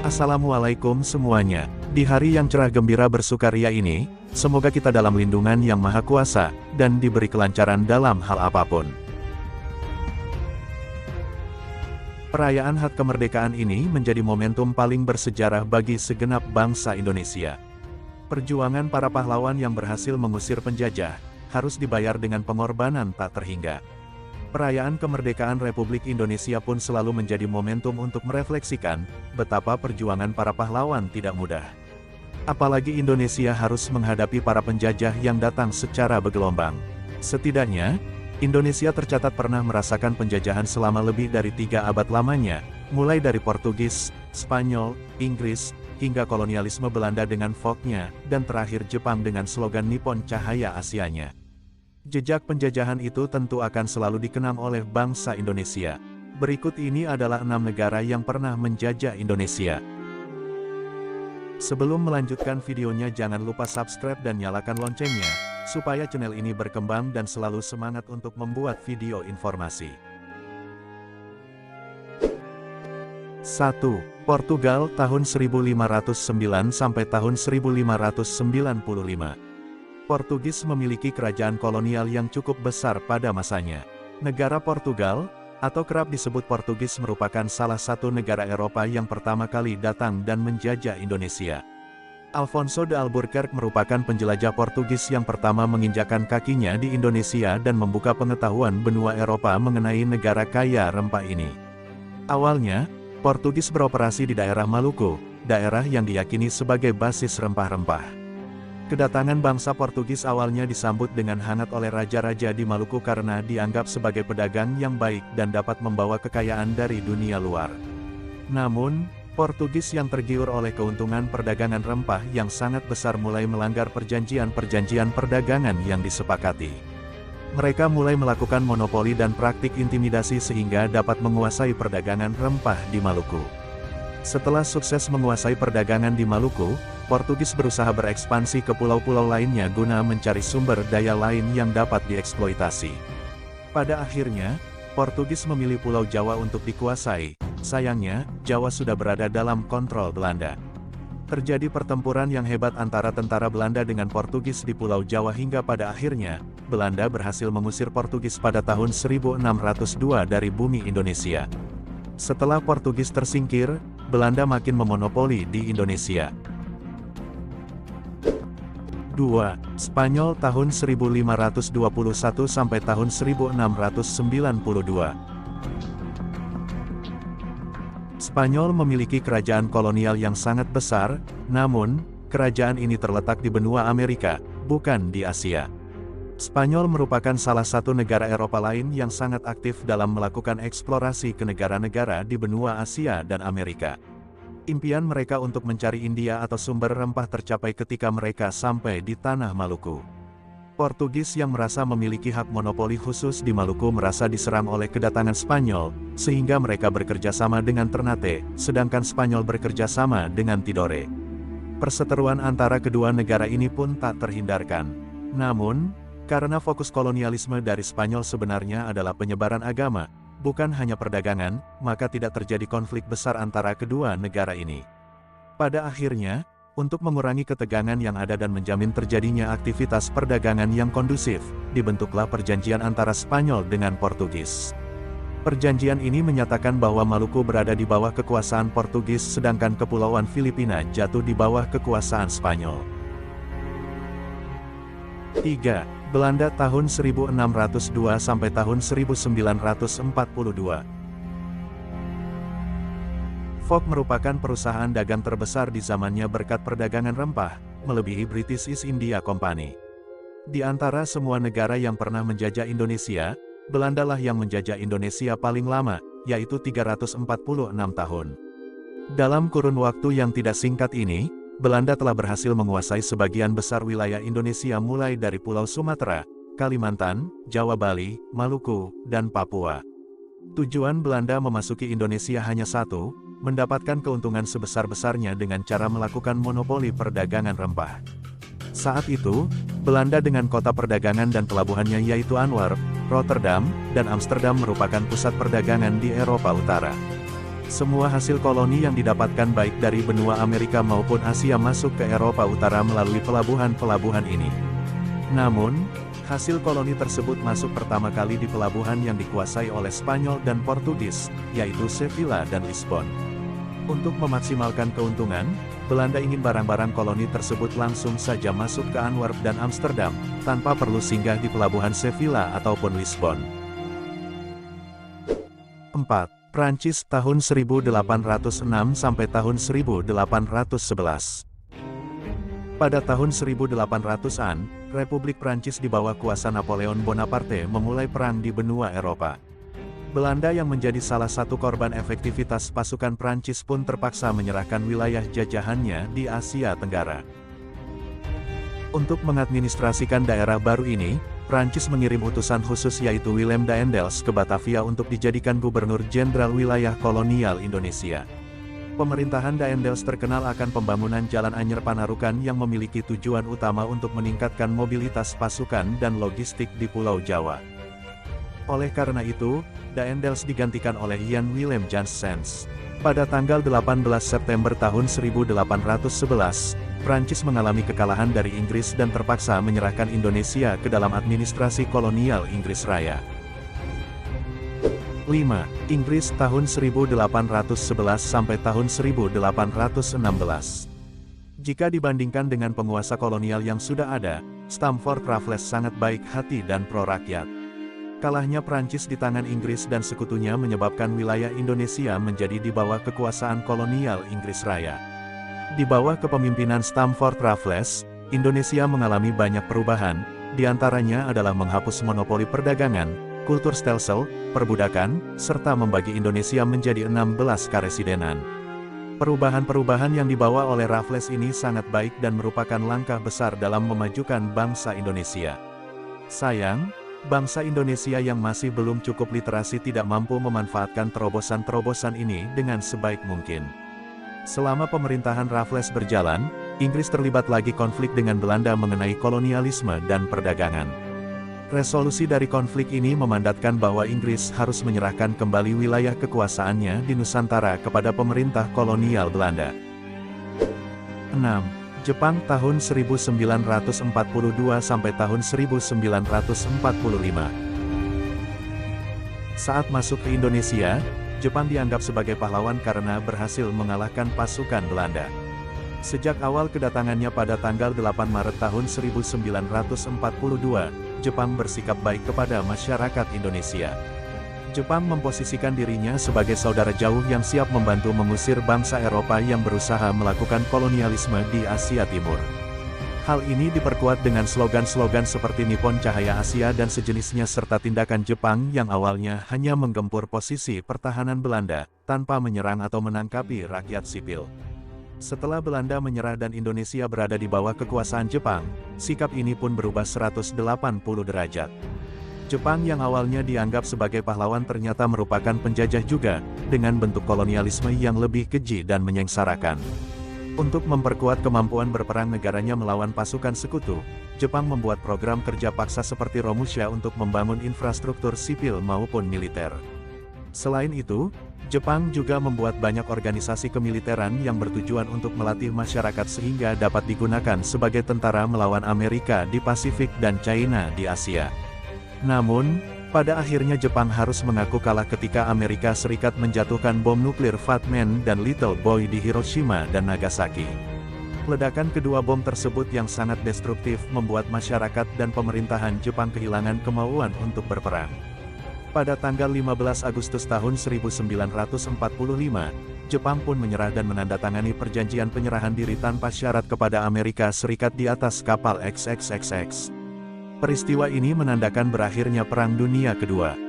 Assalamualaikum semuanya. Di hari yang cerah gembira bersukaria ini, semoga kita dalam lindungan Yang Maha Kuasa, dan diberi kelancaran dalam hal apapun. Perayaan HUT kemerdekaan ini menjadi momentum paling bersejarah bagi segenap bangsa Indonesia. Perjuangan para pahlawan yang berhasil mengusir penjajah, harus dibayar dengan pengorbanan tak terhingga. Perayaan kemerdekaan Republik Indonesia pun selalu menjadi momentum untuk merefleksikan betapa perjuangan para pahlawan tidak mudah. Apalagi Indonesia harus menghadapi para penjajah yang datang secara bergelombang. Setidaknya, Indonesia tercatat pernah merasakan penjajahan selama lebih dari 3 abad lamanya, mulai dari Portugis, Spanyol, Inggris, hingga kolonialisme Belanda dengan Volknya, dan terakhir Jepang dengan slogan Nippon Cahaya Asianya. Jejak penjajahan itu tentu akan selalu dikenang oleh bangsa Indonesia. Berikut ini adalah 6 negara yang pernah menjajah Indonesia. Sebelum melanjutkan videonya jangan lupa subscribe dan nyalakan loncengnya, supaya channel ini berkembang dan selalu semangat untuk membuat video informasi. 1. Portugal tahun 1509 sampai tahun 1595. Portugis memiliki kerajaan kolonial yang cukup besar pada masanya. Negara Portugal, atau kerap disebut Portugis merupakan salah satu negara Eropa yang pertama kali datang dan menjajah Indonesia. Alfonso de Albuquerque merupakan penjelajah Portugis yang pertama menginjakkan kakinya di Indonesia dan membuka pengetahuan benua Eropa mengenai negara kaya rempah ini. Awalnya, Portugis beroperasi di daerah Maluku, daerah yang diyakini sebagai basis rempah-rempah. Kedatangan bangsa Portugis awalnya disambut dengan hangat oleh raja-raja di Maluku karena dianggap sebagai pedagang yang baik dan dapat membawa kekayaan dari dunia luar. Namun, Portugis yang tergiur oleh keuntungan perdagangan rempah yang sangat besar mulai melanggar perjanjian-perjanjian perdagangan yang disepakati. Mereka mulai melakukan monopoli dan praktik intimidasi sehingga dapat menguasai perdagangan rempah di Maluku. Setelah sukses menguasai perdagangan di Maluku, Portugis berusaha berekspansi ke pulau-pulau lainnya guna mencari sumber daya lain yang dapat dieksploitasi. Pada akhirnya, Portugis memilih Pulau Jawa untuk dikuasai. Sayangnya, Jawa sudah berada dalam kontrol Belanda. Terjadi pertempuran yang hebat antara tentara Belanda dengan Portugis di Pulau Jawa hingga pada akhirnya, Belanda berhasil mengusir Portugis pada tahun 1602 dari bumi Indonesia. Setelah Portugis tersingkir, Belanda makin memonopoli di Indonesia. 2. Spanyol tahun 1521 sampai tahun 1692. Spanyol memiliki kerajaan kolonial yang sangat besar, namun, kerajaan ini terletak di benua Amerika, bukan di Asia. Spanyol merupakan salah satu negara Eropa lain yang sangat aktif dalam melakukan eksplorasi ke negara-negara di benua Asia dan Amerika. Impian mereka untuk mencari India atau sumber rempah tercapai ketika mereka sampai di tanah Maluku. Portugis yang merasa memiliki hak monopoli khusus di Maluku merasa diserang oleh kedatangan Spanyol, sehingga mereka bekerja sama dengan Ternate, sedangkan Spanyol bekerja sama dengan Tidore. Perseteruan antara kedua negara ini pun tak terhindarkan. Namun, karena fokus kolonialisme dari Spanyol sebenarnya adalah penyebaran agama, bukan hanya perdagangan, maka tidak terjadi konflik besar antara kedua negara ini. Pada akhirnya, untuk mengurangi ketegangan yang ada dan menjamin terjadinya aktivitas perdagangan yang kondusif, dibentuklah perjanjian antara Spanyol dengan Portugis. Perjanjian ini menyatakan bahwa Maluku berada di bawah kekuasaan Portugis sedangkan Kepulauan Filipina jatuh di bawah kekuasaan Spanyol. 3. Belanda tahun 1602 sampai tahun 1942. Volk merupakan perusahaan dagang terbesar di zamannya berkat perdagangan rempah, melebihi British East India Company. Di antara semua negara yang pernah menjajah Indonesia, Belanda lah yang menjajah Indonesia paling lama, yaitu 346 tahun. Dalam kurun waktu yang tidak singkat ini, Belanda telah berhasil menguasai sebagian besar wilayah Indonesia mulai dari Pulau Sumatera, Kalimantan, Jawa Bali, Maluku, dan Papua. Tujuan Belanda memasuki Indonesia hanya satu, mendapatkan keuntungan sebesar-besarnya dengan cara melakukan monopoli perdagangan rempah. Saat itu, Belanda dengan kota perdagangan dan pelabuhannya yaitu Antwerp, Rotterdam, dan Amsterdam merupakan pusat perdagangan di Eropa Utara. Semua hasil koloni yang didapatkan baik dari benua Amerika maupun Asia masuk ke Eropa Utara melalui pelabuhan-pelabuhan ini. Namun, hasil koloni tersebut masuk pertama kali di pelabuhan yang dikuasai oleh Spanyol dan Portugis, yaitu Sevilla dan Lisbon. Untuk memaksimalkan keuntungan, Belanda ingin barang-barang koloni tersebut langsung saja masuk ke Antwerp dan Amsterdam, tanpa perlu singgah di pelabuhan Sevilla ataupun Lisbon. 4. Prancis tahun 1806 sampai tahun 1811. Pada tahun 1800-an, Republik Prancis di bawah kuasa Napoleon Bonaparte memulai perang di benua Eropa. Belanda yang menjadi salah satu korban efektivitas pasukan Prancis pun terpaksa menyerahkan wilayah jajahannya di Asia Tenggara. Untuk mengadministrasikan daerah baru ini, Prancis mengirim utusan khusus yaitu Willem Daendels ke Batavia untuk dijadikan gubernur jenderal wilayah kolonial Indonesia. Pemerintahan Daendels terkenal akan pembangunan Jalan Anyer Panarukan yang memiliki tujuan utama untuk meningkatkan mobilitas pasukan dan logistik di Pulau Jawa. Oleh karena itu, Daendels digantikan oleh Jan Willem Janssens. Pada tanggal 18 September tahun 1811, Prancis mengalami kekalahan dari Inggris dan terpaksa menyerahkan Indonesia ke dalam administrasi kolonial Inggris Raya. 5. Inggris tahun 1811 sampai tahun 1816. Jika dibandingkan dengan penguasa kolonial yang sudah ada, Stamford Raffles sangat baik hati dan pro-rakyat. Kalahnya Prancis di tangan Inggris dan sekutunya menyebabkan wilayah Indonesia menjadi di bawah kekuasaan kolonial Inggris Raya. Di bawah kepemimpinan Stamford Raffles, Indonesia mengalami banyak perubahan, di antaranya adalah menghapus monopoli perdagangan, kultur stelsel, perbudakan, serta membagi Indonesia menjadi 16 karesidenan. Perubahan-perubahan yang dibawa oleh Raffles ini sangat baik dan merupakan langkah besar dalam memajukan bangsa Indonesia. Sayang, bangsa Indonesia yang masih belum cukup literasi tidak mampu memanfaatkan terobosan-terobosan ini dengan sebaik mungkin. Selama pemerintahan Raffles berjalan, Inggris terlibat lagi konflik dengan Belanda mengenai kolonialisme dan perdagangan. Resolusi dari konflik ini memandatkan bahwa Inggris harus menyerahkan kembali wilayah kekuasaannya di Nusantara kepada pemerintah kolonial Belanda. 6. Jepang tahun 1942 sampai tahun 1945. Saat masuk ke Indonesia, Jepang dianggap sebagai pahlawan karena berhasil mengalahkan pasukan Belanda. Sejak awal kedatangannya pada tanggal 8 Maret tahun 1942, Jepang bersikap baik kepada masyarakat Indonesia. Jepang memposisikan dirinya sebagai saudara jauh yang siap membantu mengusir bangsa Eropa yang berusaha melakukan kolonialisme di Asia Timur. Hal ini diperkuat dengan slogan-slogan seperti Nippon Cahaya Asia dan sejenisnya serta tindakan Jepang yang awalnya hanya menggempur posisi pertahanan Belanda, tanpa menyerang atau menangkapi rakyat sipil. Setelah Belanda menyerah dan Indonesia berada di bawah kekuasaan Jepang, sikap ini pun berubah 180 derajat. Jepang yang awalnya dianggap sebagai pahlawan ternyata merupakan penjajah juga, dengan bentuk kolonialisme yang lebih keji dan menyengsarakan. Untuk memperkuat kemampuan berperang negaranya melawan pasukan sekutu, Jepang membuat program kerja paksa seperti Romusha untuk membangun infrastruktur sipil maupun militer. Selain itu, Jepang juga membuat banyak organisasi kemiliteran yang bertujuan untuk melatih masyarakat sehingga dapat digunakan sebagai tentara melawan Amerika di Pasifik dan China di Asia. Namun, pada akhirnya Jepang harus mengaku kalah ketika Amerika Serikat menjatuhkan bom nuklir Fat Man dan Little Boy di Hiroshima dan Nagasaki. Ledakan kedua bom tersebut yang sangat destruktif membuat masyarakat dan pemerintahan Jepang kehilangan kemauan untuk berperang. Pada tanggal 15 Agustus tahun 1945, Jepang pun menyerah dan menandatangani perjanjian penyerahan diri tanpa syarat kepada Amerika Serikat di atas kapal XXXX. Peristiwa ini menandakan berakhirnya Perang Dunia Kedua.